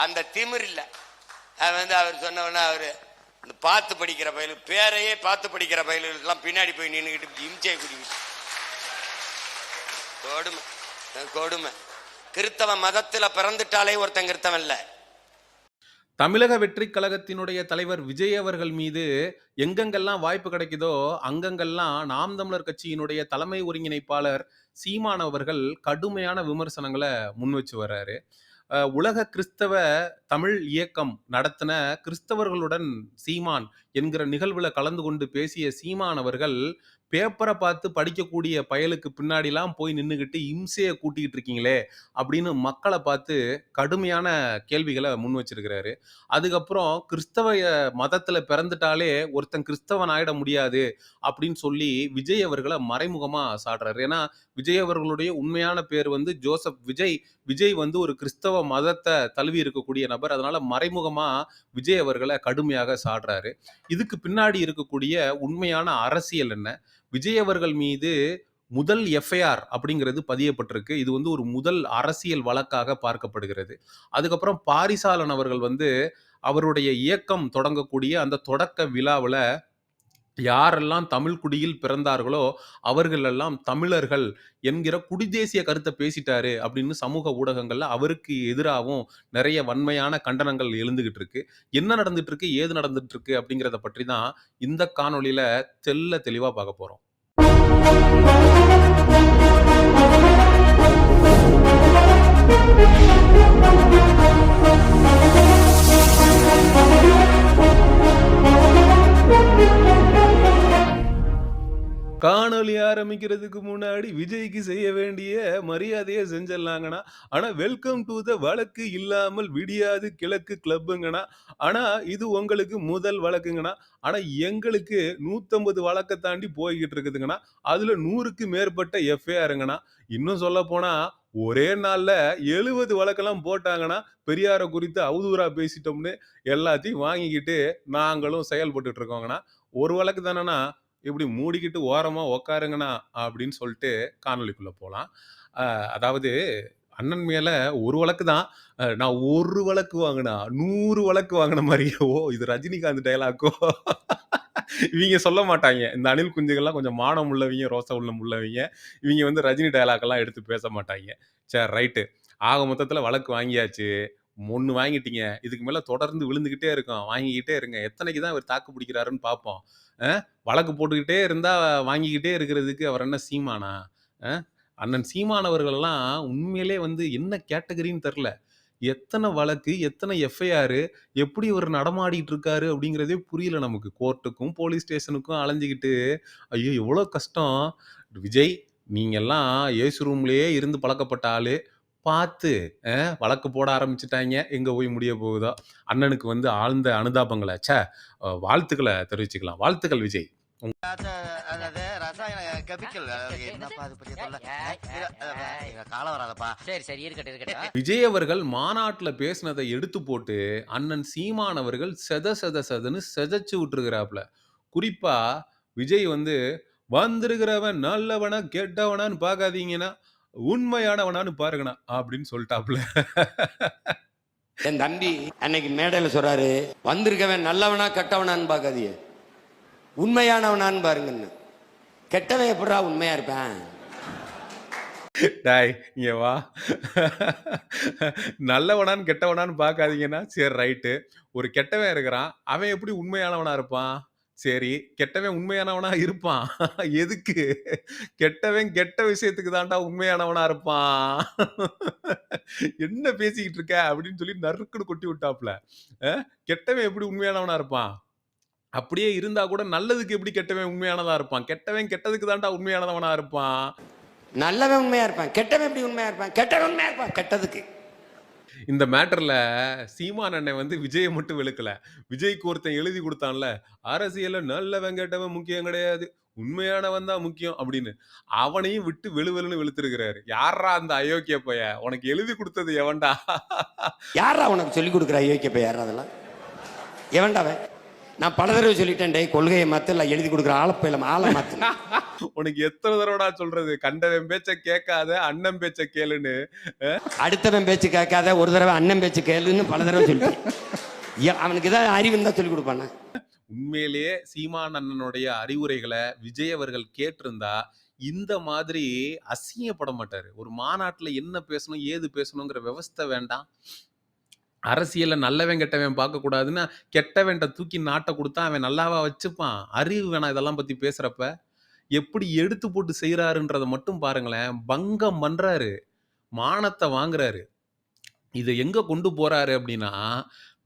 அந்த திமிர் இல்ல. அவர் சொன்ன அவரு பார்த்து படிக்கிற பயிலு பேரையே பார்த்து படிக்கிற பயிலுக்கெல்லாம் பின்னாடி போய் நின்றுக்கிட்டு இம்சையை குடிக்கிட்டு கொடுமை கொடுமை. கிறிஸ்தவ மதத்துல பிறந்துட்டாலே ஒருத்தன் கிறிஸ்தவன் இல்ல. தமிழக வெற்றி கழகத்தினுடைய தலைவர் விஜய் அவர்கள் மீது எங்கெங்கெல்லாம் வாய்ப்பு கிடைக்குதோ அங்கங்கெல்லாம் நாம் தமிழர் கட்சியினுடைய தலைமை ஒருங்கிணைப்பாளர் சீமான் அவர்கள் கடுமையான விமர்சனங்களை முன் வச்சு வர்றாரு. உலக கிறிஸ்தவ தமிழ் இயக்கம் நடத்தின கிறிஸ்தவர்களுடன் சீமான் என்கிற நிகழ்வுல கலந்து கொண்டு பேசிய சீமான் அவர்கள் பேப்பரை பார்த்து படிக்கக்கூடிய பயலுக்கு பின்னாடிலாம் போய் நின்றுகிட்டு இம்சையை கூட்டிக்கிட்டு இருக்கீங்களே அப்படின்னு மக்களை பார்த்து கடுமையான கேள்விகளை முன் வச்சிருக்கிறாரு. அதுக்கப்புறம் கிறிஸ்தவ மதத்துல பிறந்துட்டாலே ஒருத்தன் கிறிஸ்தவன் ஆயிட முடியாது அப்படின்னு சொல்லி விஜய் அவர்களை மறைமுகமா சாடுறாரு. ஏன்னா விஜய் அவர்களுடைய உண்மையான பேர் வந்து ஜோசப் விஜய். விஜய் வந்து ஒரு கிறிஸ்தவ மதத்தை தழுவி இருக்கக்கூடிய நபர். அதனால மறைமுகமா விஜய் அவர்களை கடுமையாக சாடுறாரு. இதுக்கு பின்னாடி இருக்கக்கூடிய உண்மையான அரசியல் என்ன? விஜய் அவர்கள் மீது முதல் எஃப்ஐஆர் அப்படிங்கிறது பதியப்பட்டிருக்கு. இது வந்து ஒரு முதல் அரசியல் வழக்காக பார்க்கப்படுகிறது. அதுக்கப்புறம் பாரிசாலன் அவர்கள் வந்து அவருடைய இயக்கம் தொடங்கக்கூடிய அந்த தொடக்க விழாவில் யாரெல்லாம் தமிழ் குடியில் பிறந்தார்களோ அவர்கள் எல்லாம் தமிழர்கள் என்கிற குடிதேசிய கருத்தை பேசிட்டாரு அப்படின்னு சமூக ஊடகங்கள்ல அவருக்கு எதிராகவும் நிறைய வன்மையான கண்டனங்கள் எழுந்துகிட்டு இருக்கு. என்ன நடந்துட்டு இருக்கு, ஏது நடந்துட்டு இருக்கு அப்படிங்கிறத பற்றி தான் இந்த காணொளியில தெல்ல தெளிவா பார்க்க போறோம். காணொலி ஆரம்பிக்கிறதுக்கு முன்னாடி விஜய்க்கு செய்ய வேண்டிய மரியாதையை செஞ்சிடலாங்கண்ணா. ஆனா வெல்கம் டு த வழக்கு இல்லாமல் விடியாது கிழக்கு கிளப்புங்கண்ணா. ஆனா இது உங்களுக்கு முதல் வழக்குங்கண்ணா. ஆனா எங்களுக்கு 150 வழக்கை தாண்டி போய்கிட்டு இருக்குதுங்கண்ணா. அதுல 100க்கு மேற்பட்ட எஃப்ஐஆருங்கண்ணா. இன்னும் சொல்ல போனா ஒரே நாள்ல 70 வழக்கெல்லாம் போட்டாங்கன்னா பெரியார குறித்து அவதூறா பேசிட்டோம்னு எல்லாத்தையும் வாங்கிக்கிட்டு நாங்களும் செயல்பட்டு இருக்கோங்கண்ணா. ஒரு வழக்கு தானேண்ணா, இப்படி மூடிக்கிட்டு ஓரமா உக்காருங்கண்ணா அப்படின்னு சொல்லிட்டு காணொலிக்குள்ள போலாம். அதாவது அண்ணன் மேல ஒரு வழக்கு தான், நான் ஒரு வழக்கு வாங்கினா 100 வழக்கு வாங்கின மாதிரியோ. இது ரஜினிகாந்த் டைலாக்கோ. இவங்க சொல்ல மாட்டாங்க. இந்த அணில் குஞ்சுகள்லாம் கொஞ்சம் மானம் உள்ளவங்க, ரோச உள்ளம் உள்ளவங்க. இவங்க வந்து ரஜினி டைலாக்கெல்லாம் எடுத்து பேச மாட்டாங்க. சரி ரைட்டு, ஆக மொத்தத்துல வழக்கு வாங்கியாச்சு. 1 வாங்கிட்டீங்க, இதுக்கு மேல தொடர்ந்து விழுந்துகிட்டே இருக்கும், வாங்கிக்கிட்டே இருங்க. எத்தனைக்கு தான் இவர் தாக்கு பிடிக்கிறாருன்னு பார்ப்போம். வழக்கு போட்டுக்கிட்டே இருந்தா வாங்கிக்கிட்டே இருக்கிறதுக்கு அவர் என்ன சீமானா? அண்ணன் சீமான் அவர்கள்லாம் உண்மையிலே வந்து என்ன கேட்டகரின்னு தெரியல. எத்தனை வழக்கு, எத்தனை எஃப்ஐஆர், எப்படி இவர் நடமாடிட்டு இருக்காரு அப்படிங்கிறதே புரியல நமக்கு. கோர்ட்டுக்கும் போலீஸ் ஸ்டேஷனுக்கும் அலைஞ்சிக்கிட்டு ஐயோ எவ்வளோ கஷ்டம். விஜய், நீங்கெல்லாம் ஏசு ரூம்லயே இருந்து பழக்கப்பட்ட ஆளு. பார்த்து வழக்கு போட ஆரம்பிச்சுட்டாங்க, எங்க போய் முடிய போகுதோ. அண்ணனுக்கு வந்து ஆழ்ந்த அனுதாபங்களை வாழ்த்துக்களை தெரிவிச்சுக்கலாம். வாழ்த்துக்கள் விஜய். விஜய் அவர்கள் மாநாட்டுல பேசினதை எடுத்து போட்டு அண்ணன் சீமான் அவர்கள் செதன்னு செதைச்சு விட்டுருக்கிறாப்ல. குறிப்பா விஜய் வந்து வந்திருக்கிறவன் நல்லவனா கெட்டவனான்னு பார்க்காதீங்கன்னா உண்மையானவனான்னு பாருங்கண்ணா அப்படின்னு சொல்லிட்டாப்ல. என் தம்பி அன்னைக்கு மேடையில சொல்றாரு, வந்திருக்கவன் நல்லவனா கெட்டவனான்னு பார்க்காதீங்க, உண்மையானவனான்னு பாருங்கன்னு. கெட்டவன் எப்படா உண்மையா இருப்பேன்? டாய் இங்க வா. நல்லவனான்னு கெட்டவனான்னு பார்க்காதீங்கன்னா சரி ரைட்டு. ஒரு கெட்டவன் இருக்கிறான், அவன் எப்படி உண்மையானவனா இருப்பான்? சரி, கெட்டவன் உண்மையானவனா இருப்பான். எதுக்கு? கெட்டவன் கெட்ட விஷயத்துக்கு தான்டா உண்மையானவனா இருப்பான். என்ன பேசிக்கிட்டு இருக்க அப்படின்னு சொல்லி நறுக்குன்னு கொட்டி விட்டாப்ல. கெட்டவன் எப்படி உண்மையானவனா இருப்பான்? அப்படியே இருந்தா கூட நல்லதுக்கு எப்படி கெட்டவன் உண்மையானதா இருப்பான்? கெட்டவன் கெட்டதுக்கு தான்டா உண்மையானவனா இருப்பான். நல்லவன் உண்மையா இருப்பான், கெட்டவன் எப்படி உண்மையா இருப்பான்? கெட்டவன் உண்மையா இருப்பான் கெட்டதுக்கு. இந்த மேட்டர்ல சீமான் அண்ணன் வந்து விஜயை மட்டும் வெளுக்கல. விஜய்க்கு ஒருத்தன் எழுதி கொடுத்தான்ல, அரசியல்ல நல்லவன் கெட்டவன் முக்கியம் கிடையாது, உண்மையானவன் தான் முக்கியம் அப்படின்னு. அவனையும் விட்டு வெளுவெளுன்னு வெளுத்திருக்கிறாரு. யாரா அந்த அயோக்கிய பைய? உனக்கு எழுதி கொடுத்தது எவன்டா? யாரா உனக்கு சொல்லி கொடுக்குற அயோக்கிய பைய? யாரா அதெல்லாம்? எவன்டாவன்? நான் பல தடவை சொல்லிட்டேன், டேய் கொள்கையை மாத்து, இல்லை எழுதி கொடுக்குற ஆளை மாத்து. உனக்கு எத்தனை தடவைடா சொல்றது, கண்டவன் பேச்ச கேட்காத அண்ணன் பேச்ச கேளுன்னு. அடுத்தவன் பேச்சு கேட்காத, ஒரு தடவை அண்ணன் பேச்சு கேளுன்னு பல தடவை சொல்லிட்டேன். அவனுக்கு ஏதாவது அறிவு இருந்தா சொல்லி கொடுப்பானா? உண்மையிலேயே சீமான் அண்ணனுடைய அறிவுரைகளை விஜய் அவர்கள் கேட்டிருந்தா இந்த மாதிரி அசிங்கப்பட மாட்டாரு. ஒரு மாநாட்டுல என்ன பேசணும் ஏது பேசணுங்கிற விவஸ்தை வேண்டாம். அரசியல்ல நல்லவன் கெட்டவன் பார்க்க கூடாதுன்னா கெட்டவன்ட்ட தூக்கி நாட்டை கொடுத்தா அவன் நல்லாவா வச்சுப்பான்? அறிவு வேணாம் இதெல்லாம் பத்தி பேசுறப்ப. எப்படி எடுத்து போட்டு செய்யறாருன்றத மட்டும் பாருங்களேன். பங்கம் பண்றாரு, மானத்தை வாங்குறாரு. இதை எங்க கொண்டு போறாரு அப்படின்னா,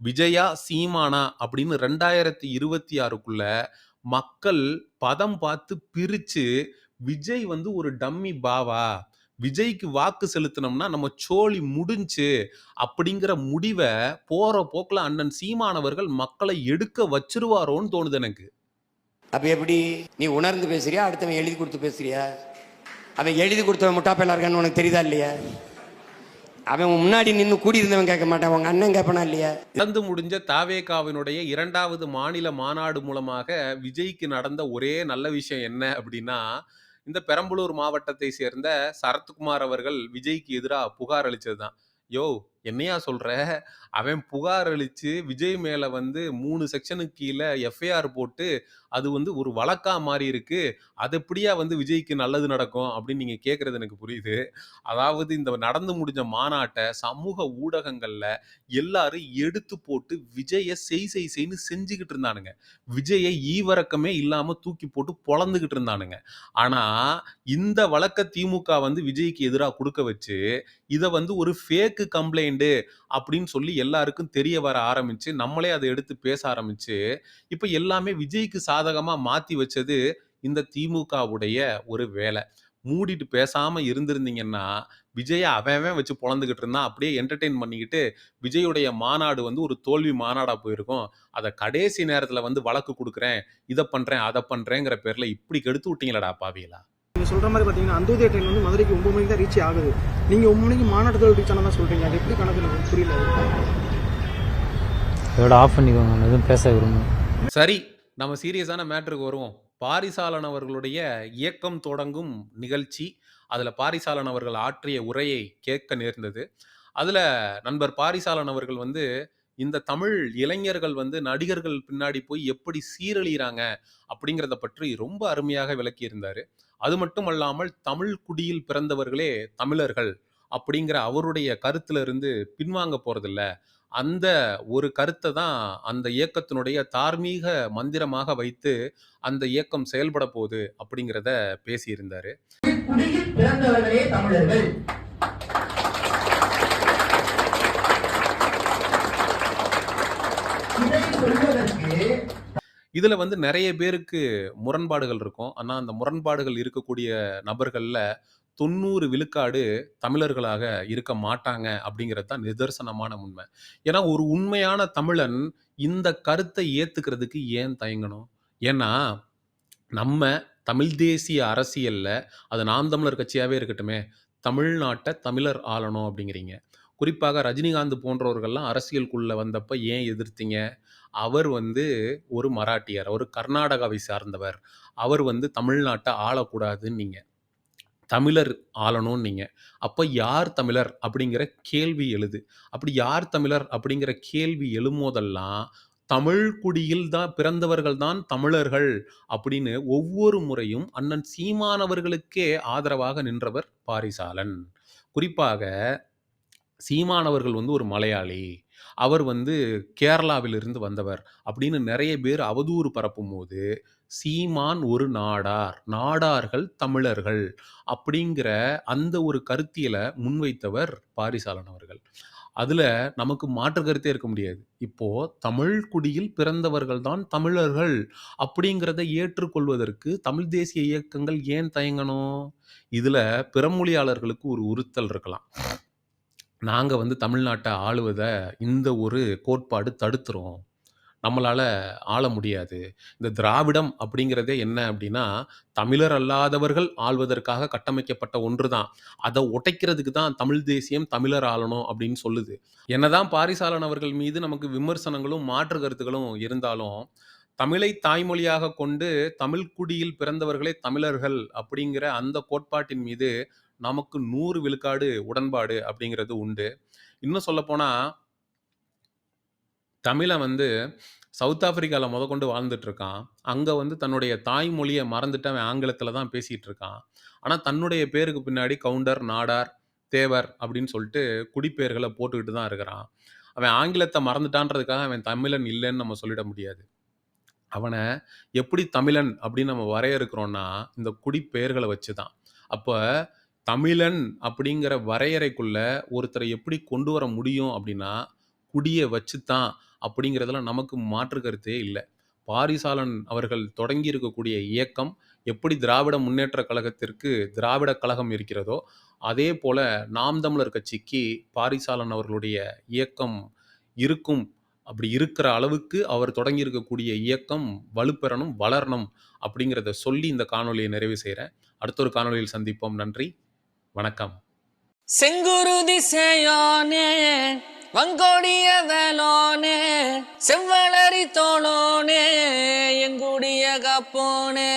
விஜயா சீமானா அப்படின்னு 2026க்குள்ள மக்கள் பதம் பார்த்து பிரிச்சு, விஜய் வந்து ஒரு டம்மி பாவா, விஜய்க்கு வாக்கு செலுத்தினோம்னா நம்ம சோழி முடிஞ்சு அப்படிங்கிற முடிவை போற போக்குல அண்ணன் சீமானவர்கள் மக்களை எடுக்க வச்சிருவாரோன்னு தோணுது எனக்கு. அப்ப எப்படி நீ உணர்ந்து பேசுறியா, அடுத்தவன் எழுதி கொடுத்து பேசுறியா? அவன் எழுதி கொடுத்தவன் முட்டாப்பையில இருக்கான்னு உனக்கு தெரியுதா இல்லையா? அவன் முன்னாடி நின்று கூடியிருந்தவன் கேட்க மாட்டான், உங்க அண்ணன் கேட்பனா இல்லையா? நடந்து முடிஞ்ச தாவேகாவினுடைய 2வது மாநில மாநாடு மூலமாக விஜய்க்கு நடந்த ஒரே நல்ல விஷயம் என்ன அப்படின்னா, இந்த பெரம்பலூர் மாவட்டத்தை சேர்ந்த சரத்குமார் அவர்கள் விஜய்க்கு எதிராக புகார் அளிச்சதுதான். யோ என்னையா சொல்ற, அவன் புகார் அளிச்சு விஜய் மேல வந்து 3 செக்ஷனுக்கு கீழே எஃப்ஐஆர் போட்டு அது வந்து ஒரு வழக்கா மாறி இருக்கு, அது எப்படியா வந்து விஜய்க்கு நல்லது நடக்கும் அப்படின்னு நீங்க கேட்கறது எனக்கு புரியுது. அதாவது இந்த நடந்து முடிஞ்ச மாநாட்டை சமூக ஊடகங்கள்ல எல்லாரும் எடுத்து போட்டு விஜயை செய்ன்னு செஞ்சுக்கிட்டு இருந்தானுங்க. விஜயை ஈவரக்கமே இல்லாம தூக்கி போட்டு பொளந்துகிட்டு இருந்தானுங்க. ஆனா இந்த வழக்க திமுக வந்து விஜய்க்கு எதிராக கொடுக்க வச்சு இதை வந்து ஒரு ஃபேக்கு கம்ப்ளைண்ட் அப்படின்னு சொல்லி எல்லாருக்கும் தெரிய வர ஆரம்பிச்சு, நம்மளே அதை எடுத்து பேச ஆரம்பிச்சு, இப்ப எல்லாமே விஜய்க்கு சாதகமா மாத்தி வச்சது இந்த திமுகவுடைய ஒரு வேலை. மூடிட்டு பேசாம இருந்திருந்தீங்கன்னா விஜய அவன் வச்சு பொழந்துகிட்டு இருந்தான், அப்படியே என்டர்டெயின் பண்ணிக்கிட்டு விஜயுடைய மாநாடு வந்து ஒரு தோல்வி மாநாடா போயிருக்கும். அதை கடைசி நேரத்துல வந்து வழக்கு கொடுக்குறேன், இதை பண்றேன் அதை பண்றேங்கிற பேர்ல இப்படி கெடுத்து விட்டீங்களடா பாவிகளா. நீங்க சொல்ற மாதிரி பாத்தீங்கன்னா அந்தோதய ட்ரெயின் வந்து மதுரைக்கு 9 மணிக்கு தான் ரீச் ஆகுது. நீங்க 9 மணிக்கு மாநாட்டத்தோட ரீச் ஆனதா சொல்றீங்க, அது எப்படி கணக்கு எனக்கு புரியல. இதோட ஆஃப் பண்ணிக்கோங்க, எதுவும் பேச விரும்பும். சரி, நம்ம சீரியஸான மேட்டருக்கு வருவோம். பாரிசாலன் அவர்களுடைய இயக்கம் தொடங்கும் நிகழ்ச்சி, அதுல பாரிசாலன் அவர்கள் ஆற்றிய உரையை கேட்க நேர்ந்தது. அதுல நண்பர் பாரிசாலன் அவர்கள் வந்து இந்த தமிழ் இளைஞர்கள் வந்து நடிகர்கள் பின்னாடி போய் எப்படி சீரழிகிறாங்க அப்படிங்கிறத பற்றி ரொம்ப அருமையாக விளக்கியிருந்தாரு. அது மட்டும் அல்லாமல் தமிழ் குடியில் பிறந்தவர்களே தமிழர்கள் அப்படிங்கிற அவருடைய கருத்துல இருந்து பின்வாங்க போறதில்ல, அந்த ஒரு கருத்தை தான் அந்த இயக்கத்தினுடைய தார்மீக மந்திரமாக வைத்து அந்த இயக்கம் செயல்பட போகுது அப்படிங்கிறத பேசியிருந்தாரு. குடியில் பிறந்தவர்களே தமிழர்கள். இதை சொல்வதற்கு இதுல வந்து நிறைய பேருக்கு முரண்பாடுகள் இருக்கும். ஆனா அந்த முரண்பாடுகள் இருக்கக்கூடிய நபர்கள்ல 90 விழுக்காடு தமிழர்களாக இருக்க மாட்டாங்க அப்படிங்கிறது தான் நிதர்சனமான உண்மை. ஏன்னா ஒரு உண்மையான தமிழன் இந்த கருத்தை ஏத்துக்கிறதுக்கு ஏன் தயங்கணும்? ஏன்னா நம்ம தமிழ் தேசிய அரசியல்ல, அது நாம் தமிழர் கட்சியாவே இருக்கட்டுமே, தமிழ்நாட்டை தமிழர் ஆளணும் அப்படிங்கிறீங்க. குறிப்பாக ரஜினிகாந்த் போன்றவர்கள்லாம் அரசியலுக்குள்ள வந்தப்ப ஏன் எதிர்த்தீங்க? அவர் வந்து ஒரு மராட்டியர், அவர் கர்நாடகாவை சார்ந்தவர், அவர் வந்து தமிழ்நாட்டை ஆளக்கூடாதுன்னீங்க, தமிழர் ஆளணும்னு நீங்க. அப்ப யார் தமிழர் அப்படிங்கிற கேள்வி எழுது. அப்படி யார் தமிழர் அப்படிங்கிற கேள்வி எழும்போதெல்லாம் தமிழ் குடியில் தான் பிறந்தவர்கள் தான் தமிழர்கள் அப்படின்னு ஒவ்வொரு முறையும் அண்ணன் சீமானவர்களுக்கே ஆதரவாக நின்றவர் பாரிசாலன். குறிப்பாக சீமானவர்கள் வந்து ஒரு மலையாளி, அவர் வந்து கேரளாவிலிருந்து வந்தவர் அப்படின்னு நிறைய பேர் அவதூறு பரப்பும் போது, சீமான் ஒரு நாடார், நாடார்கள் தமிழர்கள் அப்படிங்கிற அந்த ஒரு கருத்தியலை முன்வைத்தவர் பாரிசாலன் அவர்கள். அதுல நமக்கு மாற்று கருத்தே இருக்க முடியாது. இப்போ தமிழ் குடியில் பிறந்தவர்கள் தான் தமிழர்கள் அப்படிங்கிறத ஏற்றுக்கொள்வதற்கு தமிழ் தேசிய இயக்கங்கள் ஏன் தயங்கணும்? இதுல பிறமொழியாளர்களுக்கு ஒரு உறுத்தல் இருக்கலாம். நாங்க வந்து தமிழ்நாட்டை ஆளுவத இந்த ஒரு கோட்பாடு தடுத்துரும், நம்மளால ஆள முடியாது. இந்த திராவிடம் அப்படிங்கிறதே என்ன அப்படின்னா, தமிழர் அல்லாதவர்கள் ஆள்வதற்காக கட்டமைக்கப்பட்ட ஒன்று தான். அதை உடைக்கிறதுக்கு தான் தமிழ் தேசியம் தமிழர் ஆளணும் அப்படின்னு சொல்லுது. என்னதான் பாரிசாலன் அவர்கள் மீது நமக்கு விமர்சனங்களும் மாற்று கருத்துக்களும் இருந்தாலும், தமிழை தாய்மொழியாக கொண்டு தமிழ் குடியில் பிறந்தவர்களே தமிழர்கள் அப்படிங்கிற அந்த கோட்பாட்டின் மீது நமக்கு 100 விழுக்காடு உடன்பாடு அப்படிங்கிறது உண்டு. இன்னும் சொல்லப்போனா தமிழன் வந்து சவுத் ஆப்பிரிக்கால முதற்கொண்டு வாழ்ந்துட்டு இருக்கான். அங்க வந்து தன்னுடைய தாய்மொழிய மறந்துட்டு அவன் ஆங்கிலத்துல தான் பேசிட்டு இருக்கான். ஆனா தன்னுடைய பேருக்கு பின்னாடி கவுண்டர், நாடார், தேவர் அப்படின்னு சொல்லிட்டு குடிப்பெயர்கள போட்டுக்கிட்டு தான் இருக்கிறான். அவன் ஆங்கிலத்த மறந்துட்டான்றதுக்காக அவன் தமிழன் இல்லன்னு நம்ம சொல்லிட முடியாது. அவன எப்படி தமிழன் அப்படின்னு நம்ம வரையறுக்கிறோம்னா, இந்த குடிப்பெயர்கள வச்சு தான். அப்ப தமிழன் அப்படிங்கிற வரையறைக்குள்ள ஒருத்தரை எப்படி கொண்டு வர முடியும் அப்படின்னா, குடிய வச்சு தான் அப்படிங்கிறதுல நமக்கு மாற்று கருத்தே இல்ல. பாரிசாலன் அவர்கள் தொடங்கி இருக்கக்கூடிய இயக்கம் எப்படி திராவிட முன்னேற்றக் கழகத்திற்கு திராவிடக் கழகம் இருக்கிறதோ, அதே போல நாம் தமிழர் கட்சிக்கு பாரிசாலன் அவர்களுடைய இயக்கம் இருக்கும். அப்படி இருக்கிற அளவுக்கு அவர் தொடங்கி இருக்கக்கூடிய இயக்கம் வலுப்பெறணும், வளரணும் அப்படிங்கிறத சொல்லி இந்த காணொளியை நிறைவு செய்றேன். அடுத்த ஒரு காணொளியில் சந்திப்போம். நன்றி. வணக்கம். செங்குருதி சேயோனே வங்கோடிய வேலோனே செவ்வளரி தோளோனே எங்குடிய காப்போனே